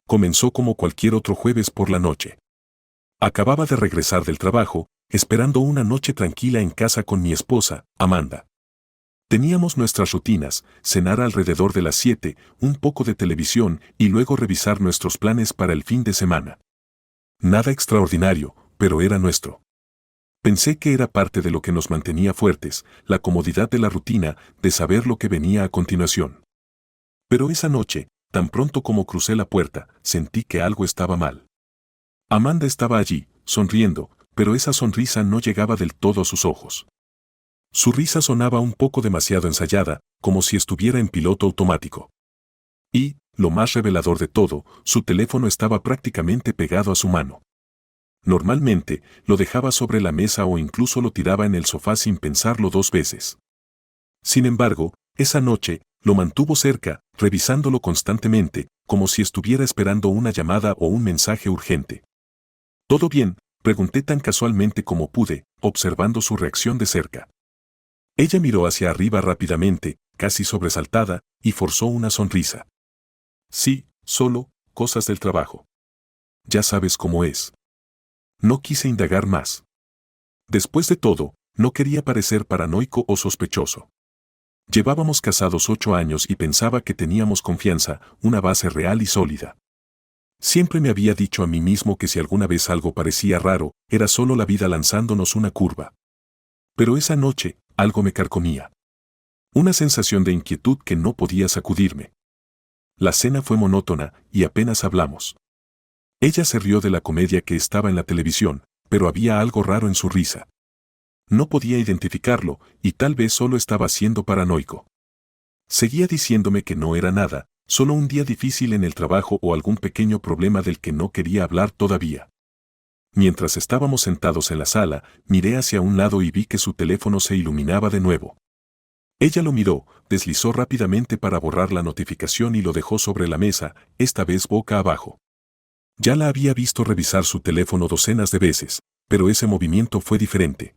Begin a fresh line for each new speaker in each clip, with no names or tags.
Comenzó como cualquier otro jueves por la noche. Acababa de regresar del trabajo, esperando una noche tranquila en casa con mi esposa, Amanda. Teníamos nuestras rutinas: cenar alrededor de las 7, un poco de televisión y luego revisar nuestros planes para el fin de semana. Nada extraordinario, pero era nuestro. Pensé que era parte de lo que nos mantenía fuertes, la comodidad de la rutina, de saber lo que venía a continuación. Pero esa noche, tan pronto como crucé la puerta, sentí que algo estaba mal. Amanda estaba allí, sonriendo, pero esa sonrisa no llegaba del todo a sus ojos. Su risa sonaba un poco demasiado ensayada, como si estuviera en piloto automático. Y, lo más revelador de todo, su teléfono estaba prácticamente pegado a su mano. Normalmente, lo dejaba sobre la mesa o incluso lo tiraba en el sofá sin pensarlo dos veces. Sin embargo, esa noche, lo mantuvo cerca, revisándolo constantemente, como si estuviera esperando una llamada o un mensaje urgente. ¿Todo bien?, pregunté tan casualmente como pude, observando su reacción de cerca. Ella miró hacia arriba rápidamente, casi sobresaltada, y forzó una sonrisa. Sí, solo, cosas del trabajo. Ya sabes cómo es. No quise indagar más. Después de todo, no quería parecer paranoico o sospechoso. Llevábamos casados 8 años y pensaba que teníamos confianza, una base real y sólida. Siempre me había dicho a mí mismo que si alguna vez algo parecía raro, era solo la vida lanzándonos una curva. Pero esa noche, algo me carcomía. Una sensación de inquietud que no podía sacudirme. La cena fue monótona y apenas hablamos. Ella se rió de la comedia que estaba en la televisión, pero había algo raro en su risa. No podía identificarlo, y tal vez solo estaba siendo paranoico. Seguía diciéndome que no era nada, solo un día difícil en el trabajo o algún pequeño problema del que no quería hablar todavía. Mientras estábamos sentados en la sala, miré hacia un lado y vi que su teléfono se iluminaba de nuevo. Ella lo miró, deslizó rápidamente para borrar la notificación y lo dejó sobre la mesa, esta vez boca abajo. Ya la había visto revisar su teléfono docenas de veces, pero ese movimiento fue diferente.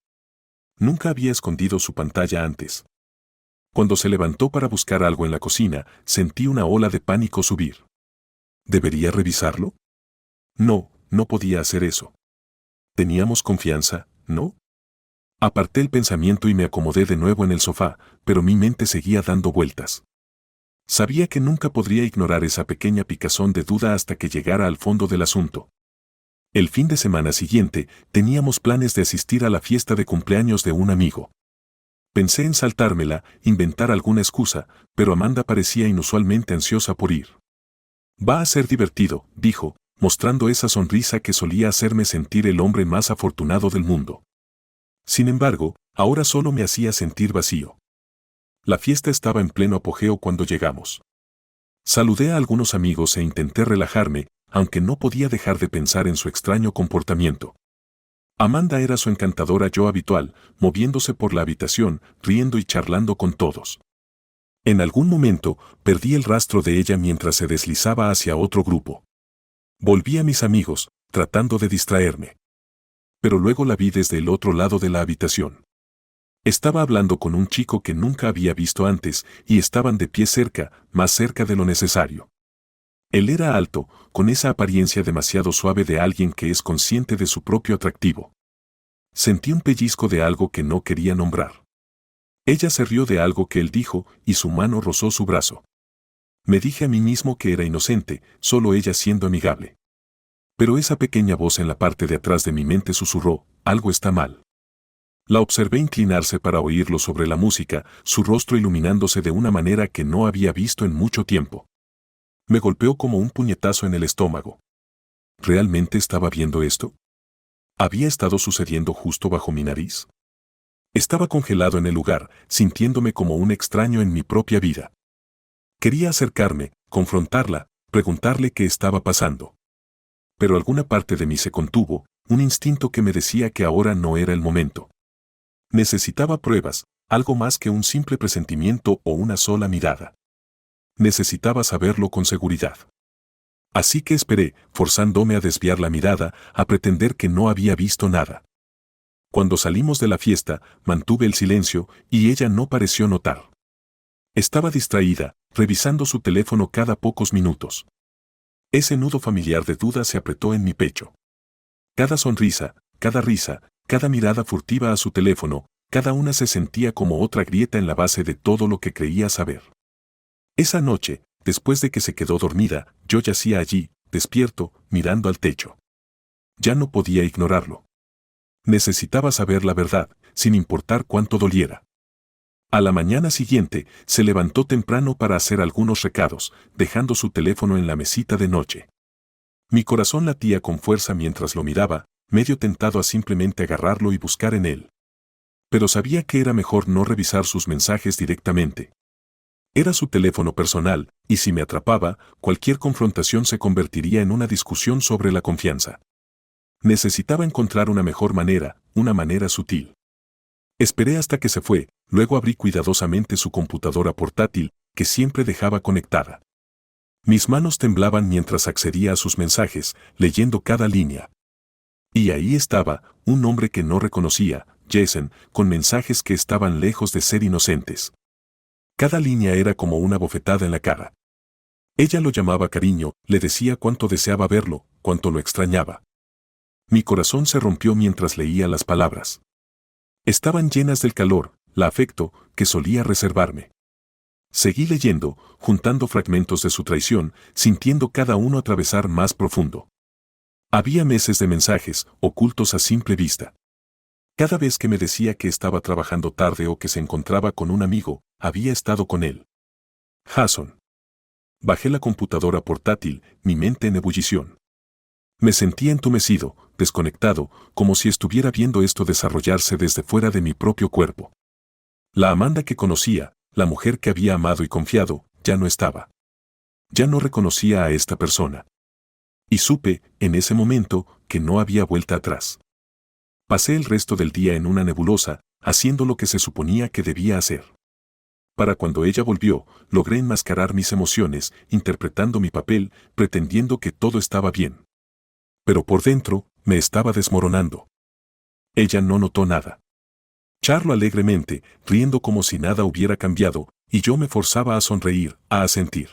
Nunca había escondido su pantalla antes. Cuando se levantó para buscar algo en la cocina, sentí una ola de pánico subir. ¿Debería revisarlo? No, no podía hacer eso. Teníamos confianza, ¿no? Aparté el pensamiento y me acomodé de nuevo en el sofá, pero mi mente seguía dando vueltas. Sabía que nunca podría ignorar esa pequeña picazón de duda hasta que llegara al fondo del asunto. El fin de semana siguiente, teníamos planes de asistir a la fiesta de cumpleaños de un amigo. Pensé en saltármela, inventar alguna excusa, pero Amanda parecía inusualmente ansiosa por ir. Va a ser divertido, dijo, mostrando esa sonrisa que solía hacerme sentir el hombre más afortunado del mundo. Sin embargo, ahora solo me hacía sentir vacío. La fiesta estaba en pleno apogeo cuando llegamos. Saludé a algunos amigos e intenté relajarme, aunque no podía dejar de pensar en su extraño comportamiento. Amanda era su encantadora yo habitual, moviéndose por la habitación, riendo y charlando con todos. En algún momento, perdí el rastro de ella mientras se deslizaba hacia otro grupo. Volví a mis amigos, tratando de distraerme. Pero luego la vi desde el otro lado de la habitación. Estaba hablando con un chico que nunca había visto antes, y estaban de pie cerca, más cerca de lo necesario. Él era alto, con esa apariencia demasiado suave de alguien que es consciente de su propio atractivo. Sentí un pellizco de algo que no quería nombrar. Ella se rió de algo que él dijo, y su mano rozó su brazo. Me dije a mí mismo que era inocente, solo ella siendo amigable. Pero esa pequeña voz en la parte de atrás de mi mente susurró, algo está mal. La observé inclinarse para oírlo sobre la música, su rostro iluminándose de una manera que no había visto en mucho tiempo. Me golpeó como un puñetazo en el estómago. ¿Realmente estaba viendo esto? ¿Había estado sucediendo justo bajo mi nariz? Estaba congelado en el lugar, sintiéndome como un extraño en mi propia vida. Quería acercarme, confrontarla, preguntarle qué estaba pasando. Pero alguna parte de mí se contuvo, un instinto que me decía que ahora no era el momento. Necesitaba pruebas, algo más que un simple presentimiento o una sola mirada. Necesitaba saberlo con seguridad. Así que esperé, forzándome a desviar la mirada, a pretender que no había visto nada. Cuando salimos de la fiesta, mantuve el silencio, y ella no pareció notar. Estaba distraída, revisando su teléfono cada pocos minutos. Ese nudo familiar de duda se apretó en mi pecho. Cada sonrisa, cada risa, cada mirada furtiva a su teléfono, cada una se sentía como otra grieta en la base de todo lo que creía saber. Esa noche, después de que se quedó dormida, yo yacía allí, despierto, mirando al techo. Ya no podía ignorarlo. Necesitaba saber la verdad, sin importar cuánto doliera. A la mañana siguiente, se levantó temprano para hacer algunos recados, dejando su teléfono en la mesita de noche. Mi corazón latía con fuerza mientras lo miraba, medio tentado a simplemente agarrarlo y buscar en él. Pero sabía que era mejor no revisar sus mensajes directamente. Era su teléfono personal, y si me atrapaba, cualquier confrontación se convertiría en una discusión sobre la confianza. Necesitaba encontrar una mejor manera, una manera sutil. Esperé hasta que se fue, luego abrí cuidadosamente su computadora portátil, que siempre dejaba conectada. Mis manos temblaban mientras accedía a sus mensajes, leyendo cada línea. Y ahí estaba, un nombre que no reconocía, Jason, con mensajes que estaban lejos de ser inocentes. Cada línea era como una bofetada en la cara. Ella lo llamaba cariño, le decía cuánto deseaba verlo, cuánto lo extrañaba. Mi corazón se rompió mientras leía las palabras. Estaban llenas del calor, el afecto, que solía reservarme. Seguí leyendo, juntando fragmentos de su traición, sintiendo cada uno atravesar más profundo. Había meses de mensajes, ocultos a simple vista. Cada vez que me decía que estaba trabajando tarde o que se encontraba con un amigo, había estado con él. Jason. Bajé la computadora portátil, mi mente en ebullición. Me sentía entumecido, desconectado, como si estuviera viendo esto desarrollarse desde fuera de mi propio cuerpo. La Amanda que conocía, la mujer que había amado y confiado, ya no estaba. Ya no reconocía a esta persona. Y supe, en ese momento, que no había vuelta atrás. Pasé el resto del día en una nebulosa, haciendo lo que se suponía que debía hacer. Para cuando ella volvió, logré enmascarar mis emociones, interpretando mi papel, pretendiendo que todo estaba bien. Pero por dentro, me estaba desmoronando. Ella no notó nada. Charló alegremente, riendo como si nada hubiera cambiado, y yo me forzaba a sonreír, a asentir.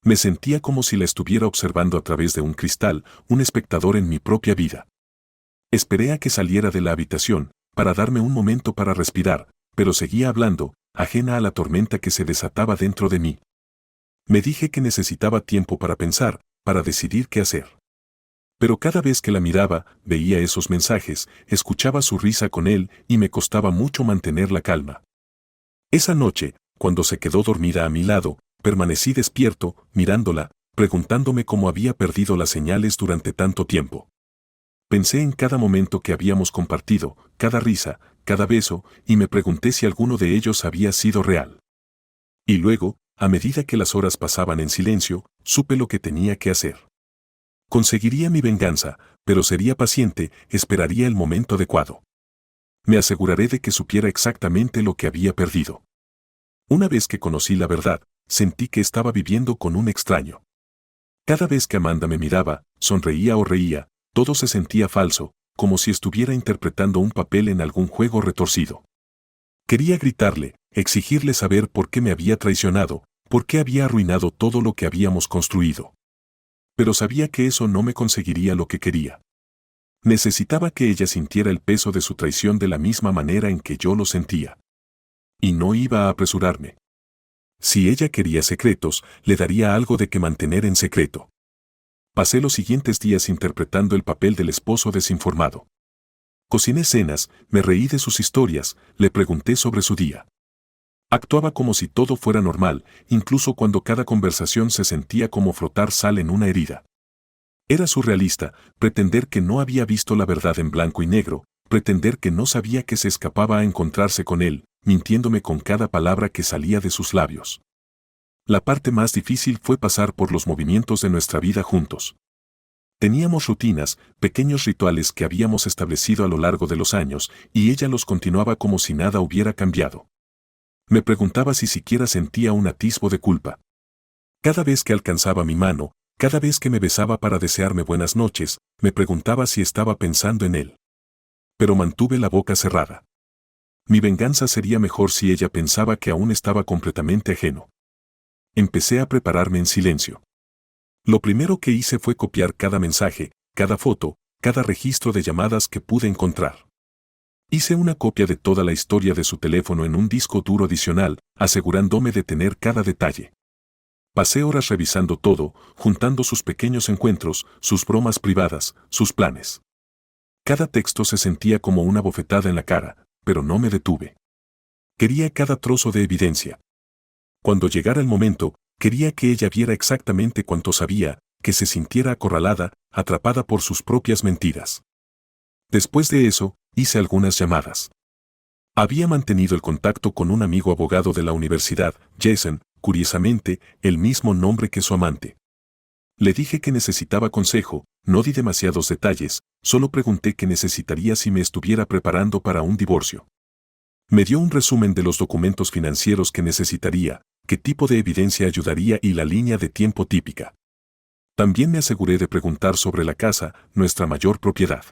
Me sentía como si la estuviera observando a través de un cristal, un espectador en mi propia vida. Esperé a que saliera de la habitación, para darme un momento para respirar, pero seguía hablando, ajena a la tormenta que se desataba dentro de mí. Me dije que necesitaba tiempo para pensar, para decidir qué hacer. Pero cada vez que la miraba, veía esos mensajes, escuchaba su risa con él y me costaba mucho mantener la calma. Esa noche, cuando se quedó dormida a mi lado, permanecí despierto, mirándola, preguntándome cómo había perdido las señales durante tanto tiempo. Pensé en cada momento que habíamos compartido, cada risa, cada beso, y me pregunté si alguno de ellos había sido real. Y luego, a medida que las horas pasaban en silencio, supe lo que tenía que hacer. Conseguiría mi venganza, pero sería paciente, esperaría el momento adecuado. Me aseguraré de que supiera exactamente lo que había perdido. Una vez que conocí la verdad, sentí que estaba viviendo con un extraño. Cada vez que Amanda me miraba, sonreía o reía, todo se sentía falso, como si estuviera interpretando un papel en algún juego retorcido. Quería gritarle, exigirle saber por qué me había traicionado, por qué había arruinado todo lo que habíamos construido. Pero sabía que eso no me conseguiría lo que quería. Necesitaba que ella sintiera el peso de su traición de la misma manera en que yo lo sentía. Y no iba a apresurarme. Si ella quería secretos, le daría algo de que mantener en secreto. Pasé los siguientes días interpretando el papel del esposo desinformado. Cociné cenas, me reí de sus historias, le pregunté sobre su día. Actuaba como si todo fuera normal, incluso cuando cada conversación se sentía como frotar sal en una herida. Era surrealista, pretender que no había visto la verdad en blanco y negro, pretender que no sabía que se escapaba a encontrarse con él, mintiéndome con cada palabra que salía de sus labios. La parte más difícil fue pasar por los movimientos de nuestra vida juntos. Teníamos rutinas, pequeños rituales que habíamos establecido a lo largo de los años, y ella los continuaba como si nada hubiera cambiado. Me preguntaba si siquiera sentía un atisbo de culpa. Cada vez que alcanzaba mi mano, cada vez que me besaba para desearme buenas noches, me preguntaba si estaba pensando en él. Pero mantuve la boca cerrada. Mi venganza sería mejor si ella pensaba que aún estaba completamente ajeno. Empecé a prepararme en silencio. Lo primero que hice fue copiar cada mensaje, cada foto, cada registro de llamadas que pude encontrar. Hice una copia de toda la historia de su teléfono en un disco duro adicional, asegurándome de tener cada detalle. Pasé horas revisando todo, juntando sus pequeños encuentros, sus bromas privadas, sus planes. Cada texto se sentía como una bofetada en la cara, pero no me detuve. Quería cada trozo de evidencia. Cuando llegara el momento, quería que ella viera exactamente cuanto sabía, que se sintiera acorralada, atrapada por sus propias mentiras. Después de eso, hice algunas llamadas. Había mantenido el contacto con un amigo abogado de la universidad, Jason, curiosamente, el mismo nombre que su amante. Le dije que necesitaba consejo, no di demasiados detalles, solo pregunté qué necesitaría si me estuviera preparando para un divorcio. Me dio un resumen de los documentos financieros que necesitaría, qué tipo de evidencia ayudaría y la línea de tiempo típica. También me aseguré de preguntar sobre la casa, nuestra mayor propiedad.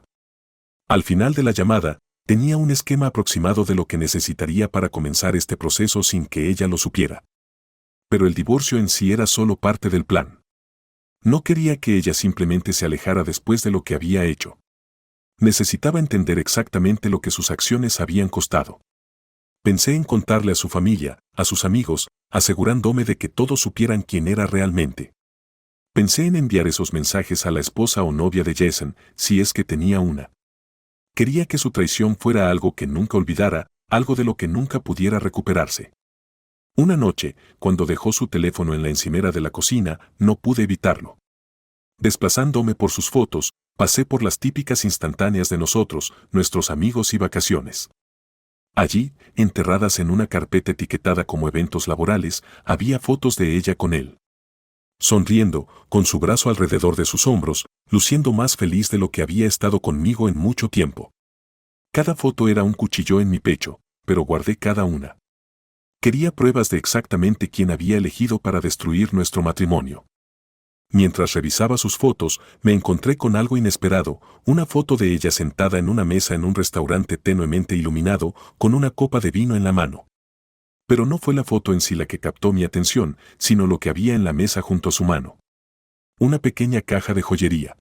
Al final de la llamada, tenía un esquema aproximado de lo que necesitaría para comenzar este proceso sin que ella lo supiera. Pero el divorcio en sí era solo parte del plan. No quería que ella simplemente se alejara después de lo que había hecho. Necesitaba entender exactamente lo que sus acciones habían costado. Pensé en contarle a su familia, a sus amigos, asegurándome de que todos supieran quién era realmente. Pensé en enviar esos mensajes a la esposa o novia de Jason, si es que tenía una. Quería que su traición fuera algo que nunca olvidara, algo de lo que nunca pudiera recuperarse. Una noche, cuando dejó su teléfono en la encimera de la cocina, no pude evitarlo. Desplazándome por sus fotos, pasé por las típicas instantáneas de nosotros, nuestros amigos y vacaciones. Allí, enterradas en una carpeta etiquetada como eventos laborales, había fotos de ella con él. Sonriendo, con su brazo alrededor de sus hombros, luciendo más feliz de lo que había estado conmigo en mucho tiempo. Cada foto era un cuchillo en mi pecho, pero guardé cada una. Quería pruebas de exactamente quién había elegido para destruir nuestro matrimonio. Mientras revisaba sus fotos, me encontré con algo inesperado, una foto de ella sentada en una mesa en un restaurante tenuemente iluminado, con una copa de vino en la mano. Pero no fue la foto en sí la que captó mi atención, sino lo que había en la mesa junto a su mano. Una pequeña caja de joyería.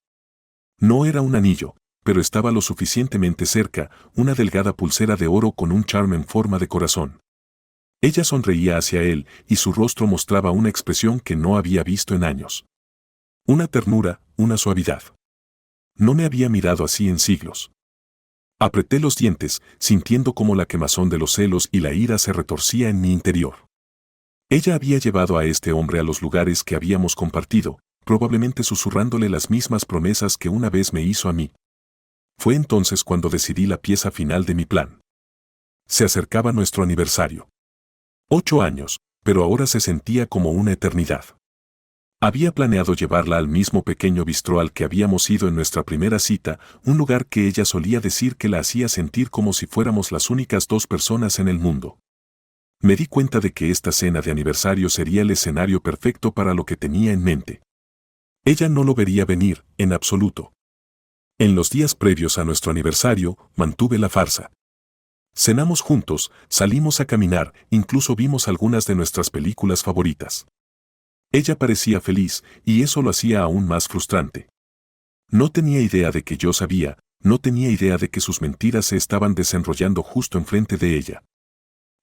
No era un anillo, pero estaba lo suficientemente cerca, una delgada pulsera de oro con un charm en forma de corazón. Ella sonreía hacia él, y su rostro mostraba una expresión que no había visto en años. Una ternura, una suavidad. No me había mirado así en siglos. Apreté los dientes, sintiendo como la quemazón de los celos y la ira se retorcía en mi interior. Ella había llevado a este hombre a los lugares que habíamos compartido, probablemente susurrándole las mismas promesas que una vez me hizo a mí. Fue entonces cuando decidí la pieza final de mi plan. Se acercaba nuestro aniversario. 8 años, pero ahora se sentía como una eternidad. Había planeado llevarla al mismo pequeño bistró al que habíamos ido en nuestra primera cita, un lugar que ella solía decir que la hacía sentir como si fuéramos las únicas 2 personas en el mundo. Me di cuenta de que esta cena de aniversario sería el escenario perfecto para lo que tenía en mente. Ella no lo vería venir, en absoluto. En los días previos a nuestro aniversario, mantuve la farsa. Cenamos juntos, salimos a caminar, incluso vimos algunas de nuestras películas favoritas. Ella parecía feliz, y eso lo hacía aún más frustrante. No tenía idea de que yo sabía, no tenía idea de que sus mentiras se estaban desenrollando justo enfrente de ella.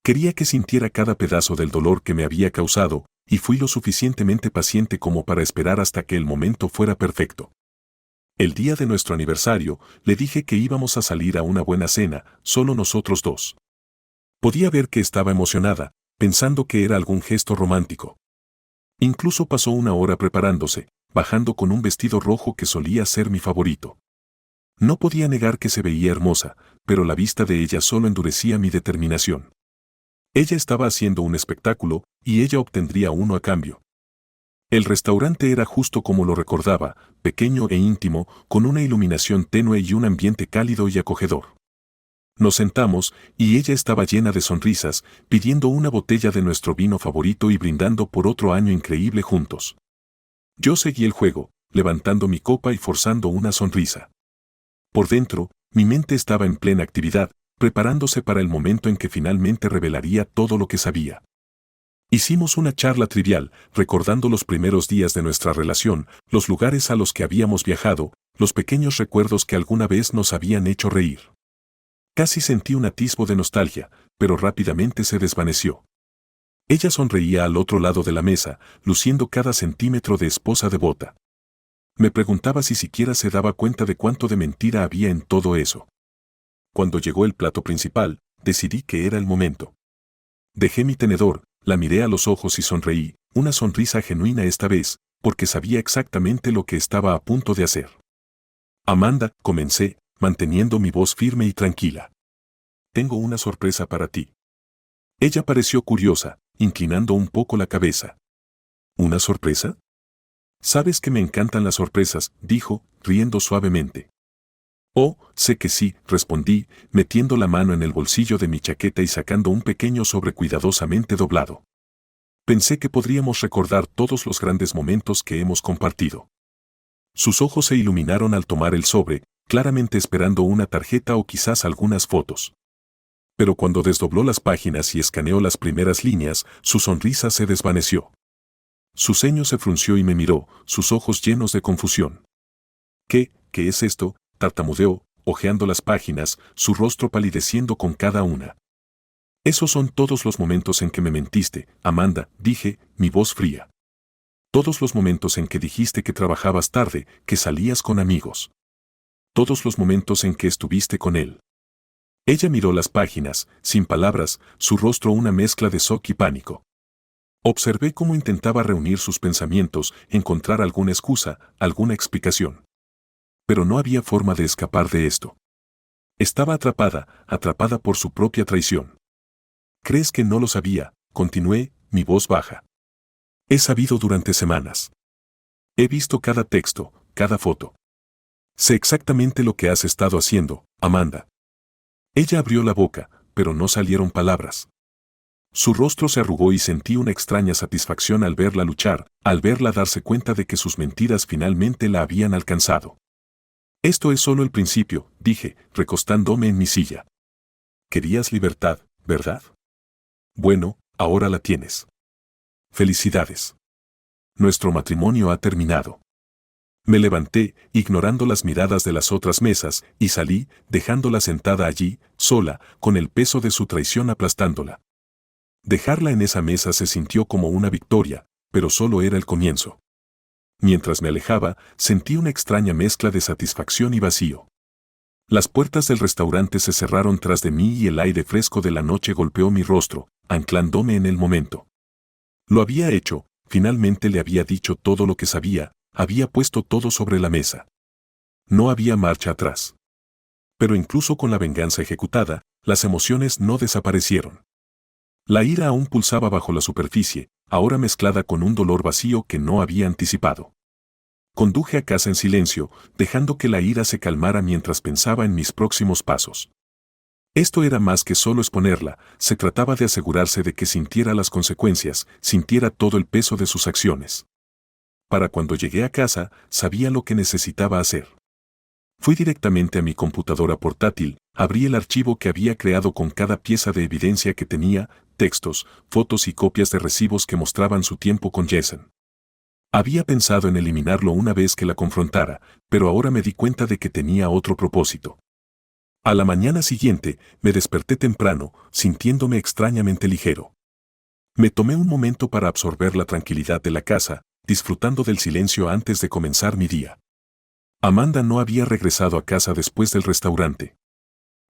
Quería que sintiera cada pedazo del dolor que me había causado, y fui lo suficientemente paciente como para esperar hasta que el momento fuera perfecto. El día de nuestro aniversario, le dije que íbamos a salir a una buena cena, solo nosotros 2. Podía ver que estaba emocionada, pensando que era algún gesto romántico. Incluso pasó una hora preparándose, bajando con un vestido rojo que solía ser mi favorito. No podía negar que se veía hermosa, pero la vista de ella solo endurecía mi determinación. Ella estaba haciendo un espectáculo, y ella obtendría uno a cambio. El restaurante era justo como lo recordaba, pequeño e íntimo, con una iluminación tenue y un ambiente cálido y acogedor. Nos sentamos, y ella estaba llena de sonrisas, pidiendo una botella de nuestro vino favorito y brindando por otro año increíble juntos. Yo seguí el juego, levantando mi copa y forzando una sonrisa. Por dentro, mi mente estaba en plena actividad, preparándose para el momento en que finalmente revelaría todo lo que sabía. Hicimos una charla trivial, recordando los primeros días de nuestra relación, los lugares a los que habíamos viajado, los pequeños recuerdos que alguna vez nos habían hecho reír. Casi sentí un atisbo de nostalgia, pero rápidamente se desvaneció. Ella sonreía al otro lado de la mesa, luciendo cada centímetro de esposa devota. Me preguntaba si siquiera se daba cuenta de cuánto de mentira había en todo eso. Cuando llegó el plato principal, decidí que era el momento. Dejé mi tenedor, la miré a los ojos y sonreí, una sonrisa genuina esta vez, porque sabía exactamente lo que estaba a punto de hacer. Amanda, comencé, manteniendo mi voz firme y tranquila. Tengo una sorpresa para ti. Ella pareció curiosa, inclinando un poco la cabeza. ¿Una sorpresa? Sabes que me encantan las sorpresas, dijo, riendo suavemente. Oh, sé que sí, respondí, metiendo la mano en el bolsillo de mi chaqueta y sacando un pequeño sobre cuidadosamente doblado. Pensé que podríamos recordar todos los grandes momentos que hemos compartido. Sus ojos se iluminaron al tomar el sobre, claramente esperando una tarjeta o quizás algunas fotos. Pero cuando desdobló las páginas y escaneó las primeras líneas, su sonrisa se desvaneció. Su ceño se frunció y me miró, sus ojos llenos de confusión. ¿Qué es esto?, tartamudeó, hojeando las páginas, su rostro palideciendo con cada una. Esos son todos los momentos en que me mentiste, Amanda, dije, mi voz fría. Todos los momentos en que dijiste que trabajabas tarde, que salías con amigos. Todos los momentos en que estuviste con él. Ella miró las páginas, sin palabras, su rostro una mezcla de shock y pánico. Observé cómo intentaba reunir sus pensamientos, encontrar alguna excusa, alguna explicación. Pero no había forma de escapar de esto. Estaba atrapada por su propia traición. ¿Crees que no lo sabía?, continué, mi voz baja. He sabido durante semanas. He visto cada texto, cada foto. Sé exactamente lo que has estado haciendo, Amanda. Ella abrió la boca, pero no salieron palabras. Su rostro se arrugó y sentí una extraña satisfacción al verla luchar, al verla darse cuenta de que sus mentiras finalmente la habían alcanzado. Esto es solo el principio, dije, recostándome en mi silla. Querías libertad, ¿verdad? Bueno, ahora la tienes. Felicidades. Nuestro matrimonio ha terminado. Me levanté, ignorando las miradas de las otras mesas, y salí, dejándola sentada allí, sola, con el peso de su traición aplastándola. Dejarla en esa mesa se sintió como una victoria, pero solo era el comienzo. Mientras me alejaba, sentí una extraña mezcla de satisfacción y vacío. Las puertas del restaurante se cerraron tras de mí y el aire fresco de la noche golpeó mi rostro, anclándome en el momento. Lo había hecho, finalmente le había dicho todo lo que sabía, había puesto todo sobre la mesa. No había marcha atrás. Pero incluso con la venganza ejecutada, las emociones no desaparecieron. La ira aún pulsaba bajo la superficie, ahora mezclada con un dolor vacío que no había anticipado. Conduje a casa en silencio, dejando que la ira se calmara mientras pensaba en mis próximos pasos. Esto era más que solo exponerla, se trataba de asegurarse de que sintiera las consecuencias, sintiera todo el peso de sus acciones. Para cuando llegué a casa, sabía lo que necesitaba hacer. Fui directamente a mi computadora portátil, abrí el archivo que había creado con cada pieza de evidencia que tenía, textos, fotos y copias de recibos que mostraban su tiempo con Jason. Había pensado en eliminarlo una vez que la confrontara, pero ahora me di cuenta de que tenía otro propósito. A la mañana siguiente, me desperté temprano, sintiéndome extrañamente ligero. Me tomé un momento para absorber la tranquilidad de la casa, disfrutando del silencio antes de comenzar mi día. Amanda no había regresado a casa después del restaurante.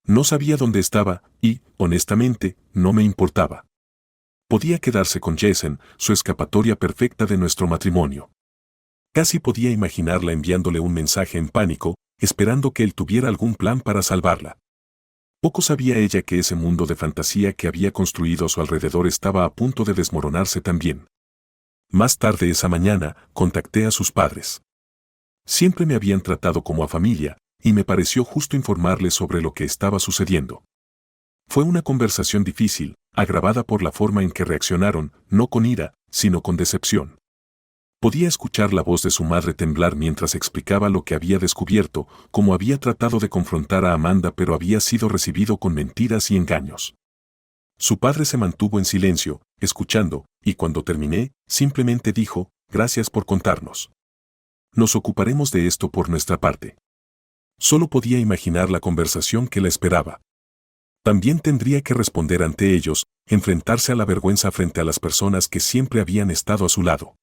No sabía dónde estaba y, honestamente, no me importaba. Podía quedarse con Jason, su escapatoria perfecta de nuestro matrimonio. Casi podía imaginarla enviándole un mensaje en pánico, esperando que él tuviera algún plan para salvarla. Poco sabía ella que ese mundo de fantasía que había construido a su alrededor estaba a punto de desmoronarse también. Más tarde esa mañana, contacté a sus padres. Siempre me habían tratado como a familia, y me pareció justo informarles sobre lo que estaba sucediendo. Fue una conversación difícil, agravada por la forma en que reaccionaron, no con ira, sino con decepción. Podía escuchar la voz de su madre temblar mientras explicaba lo que había descubierto, cómo había tratado de confrontar a Amanda pero había sido recibido con mentiras y engaños. Su padre se mantuvo en silencio, escuchando, y cuando terminé, simplemente dijo, gracias por contarnos. Nos ocuparemos de esto por nuestra parte. Solo podía imaginar la conversación que la esperaba. También tendría que responder ante ellos, enfrentarse a la vergüenza frente a las personas que siempre habían estado a su lado.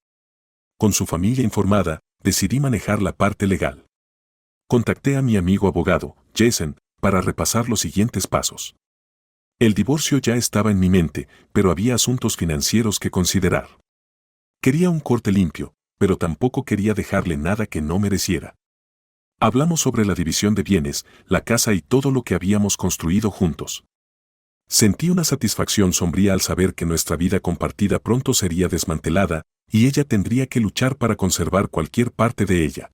Con su familia informada, decidí manejar la parte legal. Contacté a mi amigo abogado, Jason, para repasar los siguientes pasos. El divorcio ya estaba en mi mente, pero había asuntos financieros que considerar. Quería un corte limpio, pero tampoco quería dejarle nada que no mereciera. Hablamos sobre la división de bienes, la casa y todo lo que habíamos construido juntos. Sentí una satisfacción sombría al saber que nuestra vida compartida pronto sería desmantelada, y ella tendría que luchar para conservar cualquier parte de ella.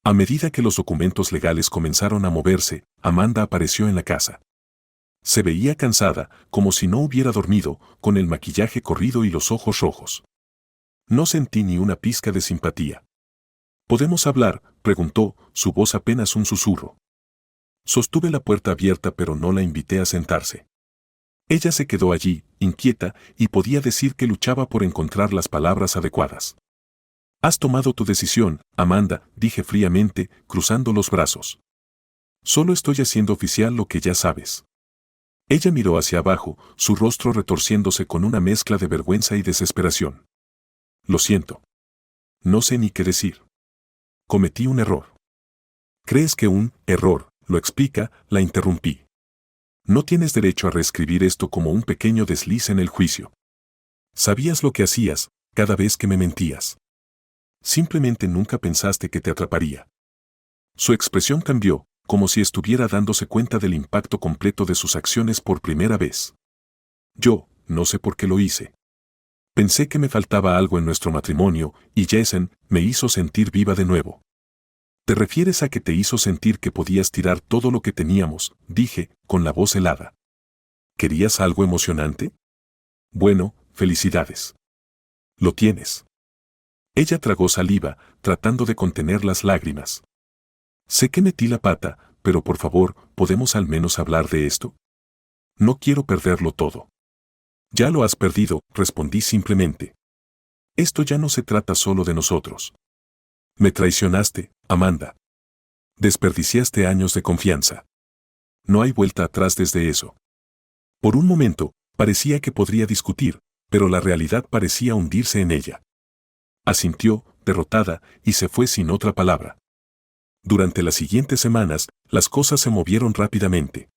A medida que los documentos legales comenzaron a moverse, Amanda apareció en la casa. Se veía cansada, como si no hubiera dormido, con el maquillaje corrido y los ojos rojos. No sentí ni una pizca de simpatía. ¿Podemos hablar?, preguntó, su voz apenas un susurro. Sostuve la puerta abierta pero no la invité a sentarse. Ella se quedó allí, inquieta, y podía decir que luchaba por encontrar las palabras adecuadas. Has tomado tu decisión, Amanda, dije fríamente, cruzando los brazos. Solo estoy haciendo oficial lo que ya sabes. Ella miró hacia abajo, su rostro retorciéndose con una mezcla de vergüenza y desesperación. Lo siento. No sé ni qué decir. Cometí un error. ¿Crees que un error lo explica? La interrumpí. No tienes derecho a reescribir esto como un pequeño desliz en el juicio. Sabías lo que hacías, cada vez que me mentías. Simplemente nunca pensaste que te atraparía. Su expresión cambió, como si estuviera dándose cuenta del impacto completo de sus acciones por primera vez. Yo, no sé por qué lo hice. Pensé que me faltaba algo en nuestro matrimonio, y Jason me hizo sentir viva de nuevo. ¿Te refieres a que te hizo sentir que podías tirar todo lo que teníamos?, dije, con la voz helada. ¿Querías algo emocionante? Bueno, felicidades. Lo tienes. Ella tragó saliva, tratando de contener las lágrimas. Sé que metí la pata, pero por favor, ¿podemos al menos hablar de esto? No quiero perderlo todo. Ya lo has perdido, respondí simplemente. Esto ya no se trata solo de nosotros. Me traicionaste, Amanda. Desperdiciaste años de confianza. No hay vuelta atrás desde eso. Por un momento, parecía que podría discutir, pero la realidad parecía hundirse en ella. Asintió, derrotada, y se fue sin otra palabra. Durante las siguientes semanas, las cosas se movieron rápidamente.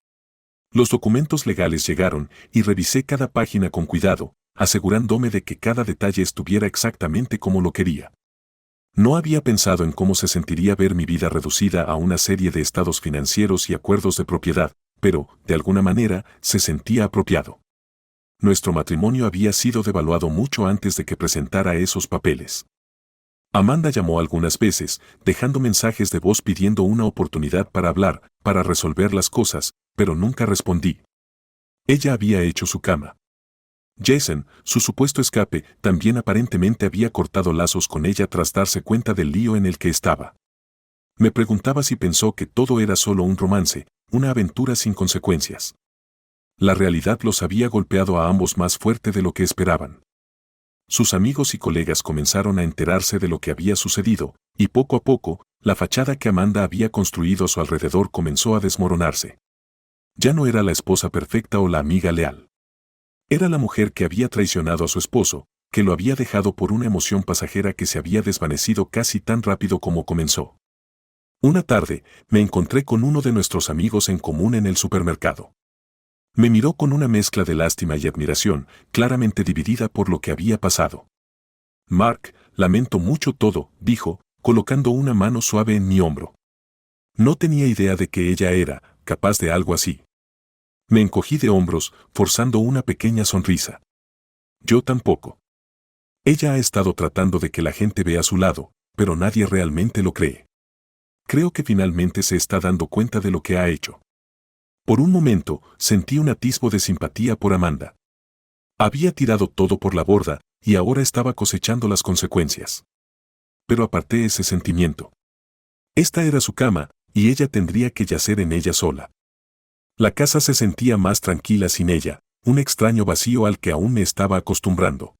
Los documentos legales llegaron y revisé cada página con cuidado, asegurándome de que cada detalle estuviera exactamente como lo quería. No había pensado en cómo se sentiría ver mi vida reducida a una serie de estados financieros y acuerdos de propiedad, pero, de alguna manera, se sentía apropiado. Nuestro matrimonio había sido devaluado mucho antes de que presentara esos papeles. Amanda llamó algunas veces, dejando mensajes de voz pidiendo una oportunidad para hablar, para resolver las cosas, pero nunca respondí. Ella había hecho su cama. Jason, su supuesto escape, también aparentemente había cortado lazos con ella tras darse cuenta del lío en el que estaba. Me preguntaba si pensó que todo era solo un romance, una aventura sin consecuencias. La realidad los había golpeado a ambos más fuerte de lo que esperaban. Sus amigos y colegas comenzaron a enterarse de lo que había sucedido, y poco a poco, la fachada que Amanda había construido a su alrededor comenzó a desmoronarse. Ya no era la esposa perfecta o la amiga leal. Era la mujer que había traicionado a su esposo, que lo había dejado por una emoción pasajera que se había desvanecido casi tan rápido como comenzó. Una tarde, me encontré con uno de nuestros amigos en común en el supermercado. Me miró con una mezcla de lástima y admiración, claramente dividida por lo que había pasado. Mark, lamento mucho todo, dijo, colocando una mano suave en mi hombro. No tenía idea de que ella era capaz de algo así. Me encogí de hombros, forzando una pequeña sonrisa. Yo tampoco. Ella ha estado tratando de que la gente vea su lado, pero nadie realmente lo cree. Creo que finalmente se está dando cuenta de lo que ha hecho. Por un momento, sentí un atisbo de simpatía por Amanda. Había tirado todo por la borda, y ahora estaba cosechando las consecuencias. Pero aparté ese sentimiento. Esta era su cama, y ella tendría que yacer en ella sola. La casa se sentía más tranquila sin ella, un extraño vacío al que aún me estaba acostumbrando.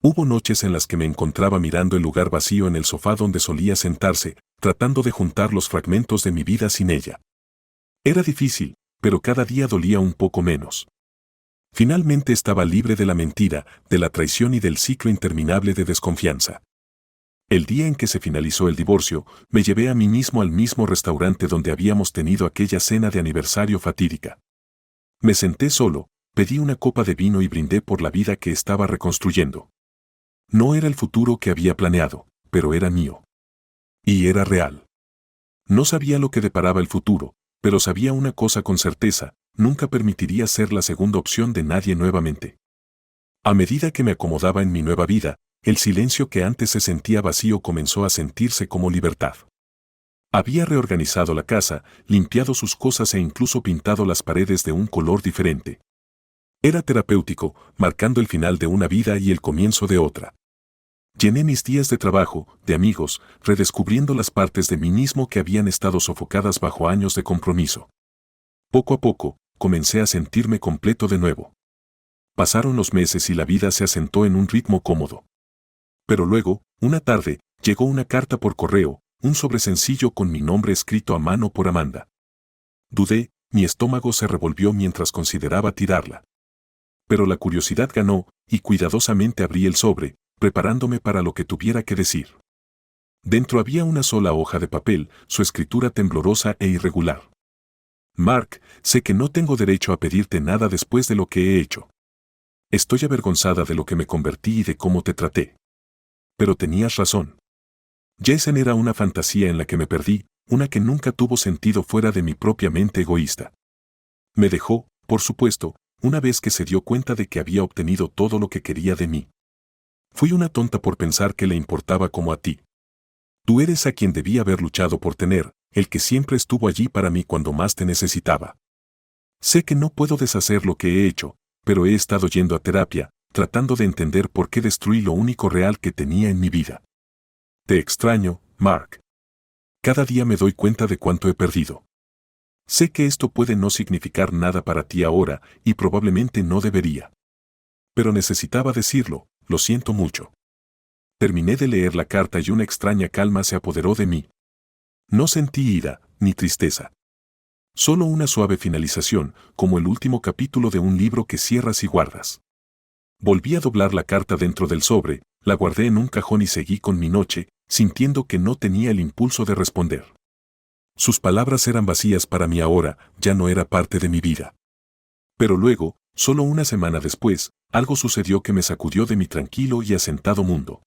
Hubo noches en las que me encontraba mirando el lugar vacío en el sofá donde solía sentarse, tratando de juntar los fragmentos de mi vida sin ella. Era difícil, pero cada día dolía un poco menos. Finalmente estaba libre de la mentira, de la traición y del ciclo interminable de desconfianza. El día en que se finalizó el divorcio, me llevé a mí mismo al mismo restaurante donde habíamos tenido aquella cena de aniversario fatídica. Me senté solo, pedí una copa de vino y brindé por la vida que estaba reconstruyendo. No era el futuro que había planeado, pero era mío. Y era real. No sabía lo que deparaba el futuro, pero sabía una cosa con certeza: nunca permitiría ser la segunda opción de nadie nuevamente. A medida que me acomodaba en mi nueva vida, el silencio que antes se sentía vacío comenzó a sentirse como libertad. Había reorganizado la casa, limpiado sus cosas e incluso pintado las paredes de un color diferente. Era terapéutico, marcando el final de una vida y el comienzo de otra. Llené mis días de trabajo, de amigos, redescubriendo las partes de mí mismo que habían estado sofocadas bajo años de compromiso. Poco a poco, comencé a sentirme completo de nuevo. Pasaron los meses y la vida se asentó en un ritmo cómodo. Pero luego, una tarde, llegó una carta por correo, un sobre sencillo con mi nombre escrito a mano por Amanda. Dudé, mi estómago se revolvió mientras consideraba tirarla. Pero la curiosidad ganó, y cuidadosamente abrí el sobre, preparándome para lo que tuviera que decir. Dentro había una sola hoja de papel, su escritura temblorosa e irregular. Mark, sé que no tengo derecho a pedirte nada después de lo que he hecho. Estoy avergonzada de lo que me convertí y de cómo te traté. Pero tenías razón. Jason era una fantasía en la que me perdí, una que nunca tuvo sentido fuera de mi propia mente egoísta. Me dejó, por supuesto, una vez que se dio cuenta de que había obtenido todo lo que quería de mí. Fui una tonta por pensar que le importaba como a ti. Tú eres a quien debía haber luchado por tener, el que siempre estuvo allí para mí cuando más te necesitaba. Sé que no puedo deshacer lo que he hecho, pero he estado yendo a terapia, tratando de entender por qué destruí lo único real que tenía en mi vida. Te extraño, Mark. Cada día me doy cuenta de cuánto he perdido. Sé que esto puede no significar nada para ti ahora, y probablemente no debería. Pero necesitaba decirlo, lo siento mucho. Terminé de leer la carta y una extraña calma se apoderó de mí. No sentí ira, ni tristeza. Solo una suave finalización, como el último capítulo de un libro que cierras y guardas. Volví a doblar la carta dentro del sobre, la guardé en un cajón y seguí con mi noche, sintiendo que no tenía el impulso de responder. Sus palabras eran vacías para mí ahora, ya no era parte de mi vida. Pero luego, solo una semana después, algo sucedió que me sacudió de mi tranquilo y asentado mundo.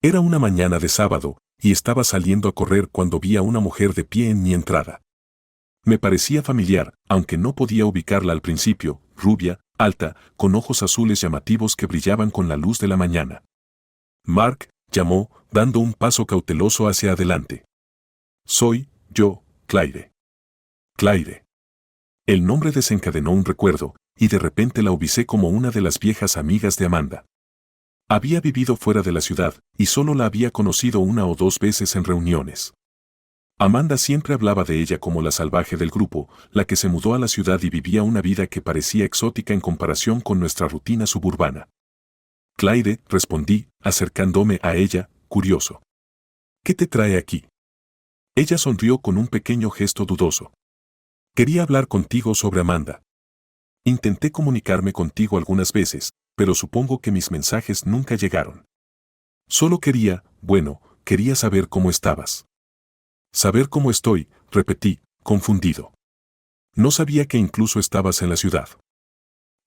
Era una mañana de sábado, y estaba saliendo a correr cuando vi a una mujer de pie en mi entrada. Me parecía familiar, aunque no podía ubicarla al principio, rubia, alta, con ojos azules llamativos que brillaban con la luz de la mañana. Mark, llamó, dando un paso cauteloso hacia adelante. Soy yo, Claire. Claire. El nombre desencadenó un recuerdo, y de repente la ubicé como una de las viejas amigas de Amanda. Había vivido fuera de la ciudad, y solo la había conocido una o dos veces en reuniones. Amanda siempre hablaba de ella como la salvaje del grupo, la que se mudó a la ciudad y vivía una vida que parecía exótica en comparación con nuestra rutina suburbana. Claire, respondí, acercándome a ella, curioso. ¿Qué te trae aquí? Ella sonrió con un pequeño gesto dudoso. Quería hablar contigo sobre Amanda. Intenté comunicarme contigo algunas veces, pero supongo que mis mensajes nunca llegaron. Solo quería saber cómo estabas. Saber cómo estoy, repetí, confundido. No sabía que incluso estabas en la ciudad.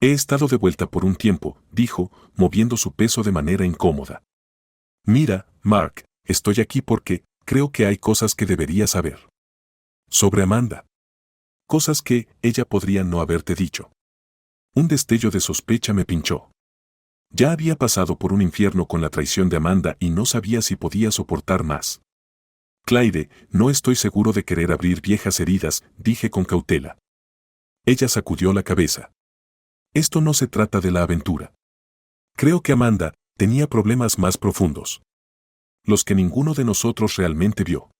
He estado de vuelta por un tiempo, dijo, moviendo su peso de manera incómoda. Mira, Mark, estoy aquí porque creo que hay cosas que deberías saber. Sobre Amanda. Cosas que ella podría no haberte dicho. Un destello de sospecha me pinchó. Ya había pasado por un infierno con la traición de Amanda y no sabía si podía soportar más. Claire, no estoy seguro de querer abrir viejas heridas, dije con cautela. Ella sacudió la cabeza. Esto no se trata de la aventura. Creo que Amanda tenía problemas más profundos. Los que ninguno de nosotros realmente vio.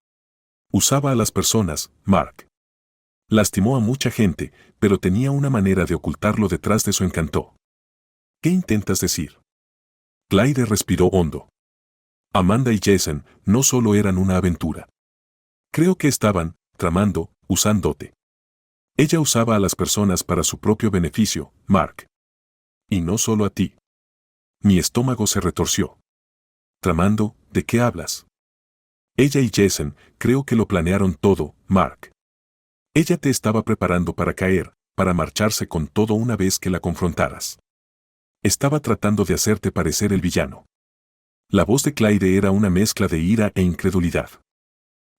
Usaba a las personas, Mark. Lastimó a mucha gente, pero tenía una manera de ocultarlo detrás de su encanto. ¿Qué intentas decir? Clyde respiró hondo. Amanda y Jason no solo eran una aventura. Creo que estaban tramando, usándote. Ella usaba a las personas para su propio beneficio, Mark. Y no solo a ti. Mi estómago se retorció. ¿Tramando? ¿De qué hablas? Ella y Jason creo que lo planearon todo, Mark. Ella te estaba preparando para caer, para marcharse con todo una vez que la confrontaras. Estaba tratando de hacerte parecer el villano. La voz de Clyde era una mezcla de ira e incredulidad.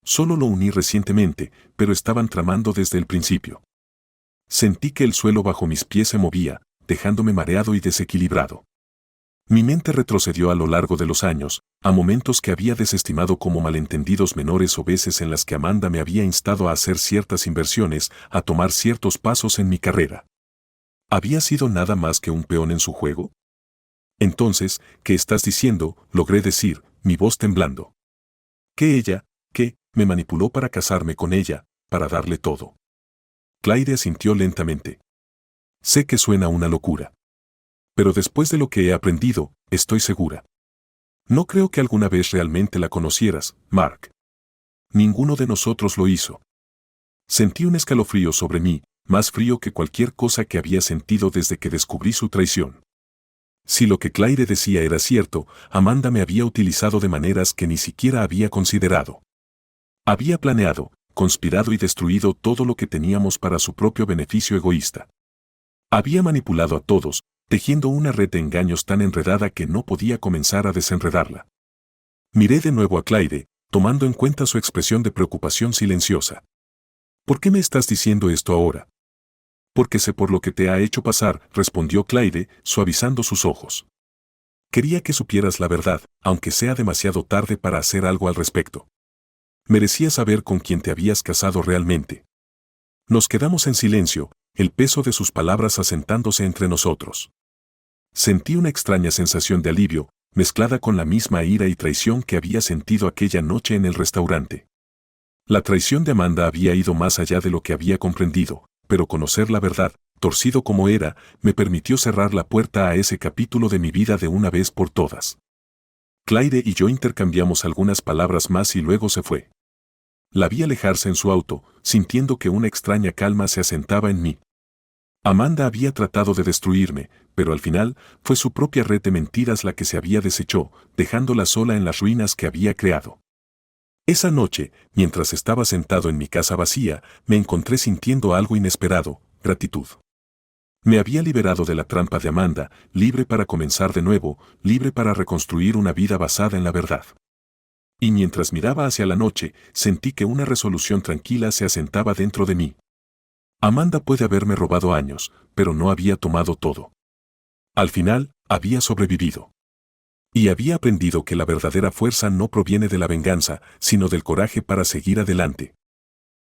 Solo lo uní recientemente, pero estaban tramando desde el principio. Sentí que el suelo bajo mis pies se movía, dejándome mareado y desequilibrado. Mi mente retrocedió a lo largo de los años, a momentos que había desestimado como malentendidos menores o veces en las que Amanda me había instado a hacer ciertas inversiones, a tomar ciertos pasos en mi carrera. ¿Había sido nada más que un peón en su juego? Entonces, ¿qué estás diciendo?, logré decir, mi voz temblando. Que ella, que, me manipuló para casarme con ella, para darle todo. Clyde asintió lentamente. Sé que suena una locura. Pero después de lo que he aprendido, estoy segura. No creo que alguna vez realmente la conocieras, Mark. Ninguno de nosotros lo hizo. Sentí un escalofrío sobre mí, más frío que cualquier cosa que había sentido desde que descubrí su traición. Si lo que Clyde decía era cierto, Amanda me había utilizado de maneras que ni siquiera había considerado. Había planeado, conspirado y destruido todo lo que teníamos para su propio beneficio egoísta. Había manipulado a todos, tejiendo una red de engaños tan enredada que no podía comenzar a desenredarla. Miré de nuevo a Clyde, tomando en cuenta su expresión de preocupación silenciosa. ¿Por qué me estás diciendo esto ahora? Porque sé por lo que te ha hecho pasar, respondió Clyde, suavizando sus ojos. Quería que supieras la verdad, aunque sea demasiado tarde para hacer algo al respecto. Merecías saber con quién te habías casado realmente. Nos quedamos en silencio, el peso de sus palabras asentándose entre nosotros. Sentí una extraña sensación de alivio, mezclada con la misma ira y traición que había sentido aquella noche en el restaurante. La traición de Amanda había ido más allá de lo que había comprendido, pero conocer la verdad, torcido como era, me permitió cerrar la puerta a ese capítulo de mi vida de una vez por todas. Clyde y yo intercambiamos algunas palabras más y luego se fue. La vi alejarse en su auto, sintiendo que una extraña calma se asentaba en mí. Amanda había tratado de destruirme, pero al final fue su propia red de mentiras la que se había deshecho, dejándola sola en las ruinas que había creado. Esa noche, mientras estaba sentado en mi casa vacía, me encontré sintiendo algo inesperado, gratitud. Me había liberado de la trampa de Amanda, libre para comenzar de nuevo, libre para reconstruir una vida basada en la verdad. Y mientras miraba hacia la noche, sentí que una resolución tranquila se asentaba dentro de mí. Amanda puede haberme robado años, pero no había tomado todo. Al final, había sobrevivido. Y había aprendido que la verdadera fuerza no proviene de la venganza, sino del coraje para seguir adelante.